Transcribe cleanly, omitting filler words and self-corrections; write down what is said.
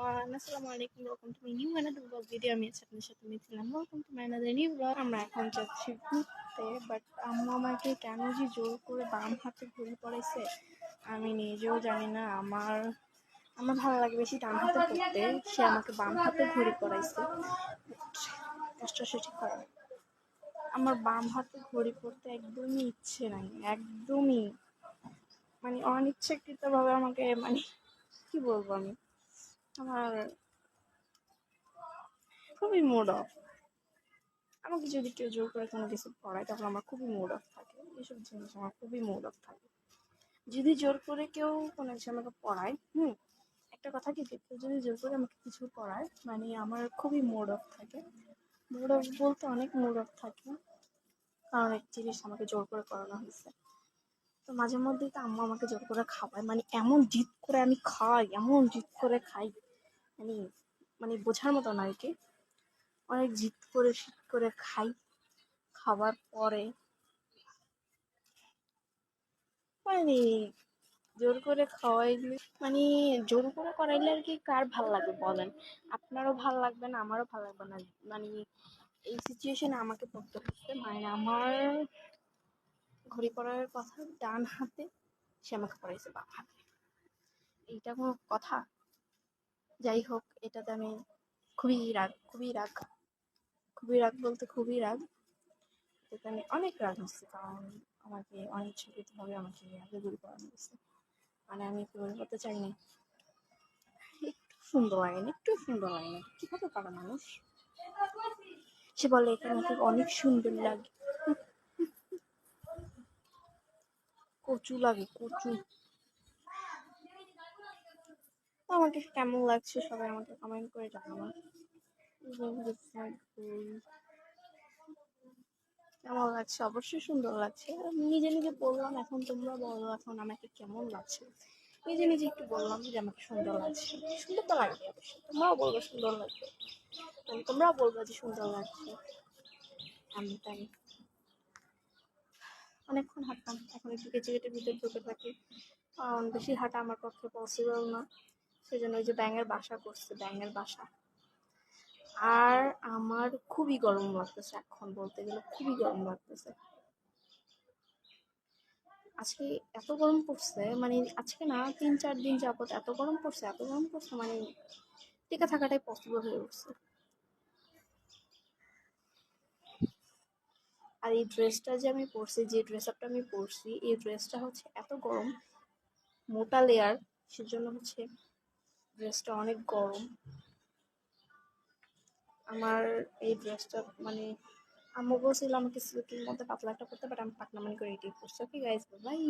everyone. Assalamualaikum. Welcome to my new another vlog video. আমি আছি আপনার সাথে মিথিলাম। Welcome to my another new vlog. আমরা এখন যাচ্ছি ঘুরতে, বাট আম্মু আমাকে কেন যে জোর করে বাম হাতে ঘড়ি পড়াইছে আমি নিজেও জানি না। আমার আমার ভালো লাগে বেশি ডান হাতে পড়তে, সে আমাকে বাম হাতে ঘড়ি পড়াইছে। কাজটা সে ঠিক করে না। আমার বাম হাতে ঘড়ি পড়তে একদমই ইচ্ছে নাই, একদমই মানে অনিচ্ছাকৃতভাবে আমাকে কি বলবো আমি, আমার খুবই মুড অফ। আমাকে যদি কেউ জোর করে কোনো কিছু পড়ায় তখন আমার খুবই মুড অফ থাকে, এইসব জিনিস আমার খুবই মুড অফ থাকে। যদি জোর করে কেউ কোনো কিছু আমাকে পড়ায়, একটা কথা কি, কেউ যদি জোর করে আমাকে কিছু পড়ায় মানে আমার খুবই মুড অফ থাকে। মুড অফ বলতে অনেক মুড অফ থাকে, কারণ এক জিনিস আমাকে জোর করে করানো হয়েছে। তো মাঝে মধ্যেই তো আম্মু আমাকে জোর করে খাওয়ায়, মানে এমন জিদ করে আমি খাই, এমন জিদ করে খাই, মানে মানে বোঝার মতো না আর কি। অনেক জিদ করে শীত করে খাই, খাবার পরে মানে জোর করে খাওয়াইলে, মানে জোর করে করাইলে আর কি কার ভাল লাগে বলেন? আপনারও ভাল লাগবে না, আমারও ভাল লাগবে না। মানে এই সিচুয়েশনে আমাকে পড়তে হচ্ছে, মানে আমার ঘড়ি পড়ার কথা ডান হাতে, সে আমাকে পড়াইছে বাম হাতে। এইটা কোনো কথা? যাই হোক, এটাতে আমি খুবই রাগ, খুবই রাগ, খুবই রাগ বলতে খুবই রাগ। এটাতে আমি অনেক রাগ হচ্ছে, কারণ আমাকে অনিচ্ছাকৃতভাবে আমাকে আগে ঘড়ি পড়ানো হয়েছে। মানে আমি ঘড়ি পড়তে চাইনি, একটু সুন্দর লাগে না, একটু সুন্দর লাগে না, কিভাবে পারে মানুষ? সে বলে এটা নাকি অনেক সুন্দর লাগে, কচু লাগে, কচু। আমাকে কেমন লাগছে সবাই আমাকে কমেন্ট করে জানাবো। কেমন লাগছে? অবশ্যই সুন্দর লাগছে। আমি নিজে নিজে বললাম, এখন তোমরা বলো এখন আমাকে কেমন লাগছে। নিজে নিজে একটু বললাম যে আমাকে সুন্দর লাগছে। সুন্দর তো লাগবে অবশ্যই, তোমরাও বলবে সুন্দর লাগবে, তোমরাও বলবে যে সুন্দর লাগছে। আমি তাই অনেকক্ষণ হাঁটতাম, এখন একটু কেটে কেটে ভিতরে ঢুকে থাকি, কারণ বেশি হাঁটা আমার পক্ষে পসিবল না। সেজন্য ওই যে ব্যাঙের বাসা করছে, ব্যাঙের বাসা। আর আমার খুবই গরম লাগতেছে, এখন বলতে গেলে খুবই গরম লাগতেছে। আজকে এত গরম পড়ছে, মানে আজকে না 3-4 দিন যাবত এত গরম পড়ছে, এত গরম পড়ছে, মানে টিকে থাকাটাই পসিবল হয়ে উঠছে। আর এই ড্রেসটা যে আমি পরছি, যে ড্রেস আপটা আমি পরছি, এই ড্রেসটা হচ্ছে এত গরম, মোটা লেয়ার, সেজন্য হচ্ছে ড্রেসটা অনেক গরম। আমার এই ড্রেসটা মানে আম্মু বলছিল আমাকে সিল্কের মধ্যে পাতলা একটা করতে, বাট আমি পাতলা মনে করে এটাই করছি। Okay guys, by.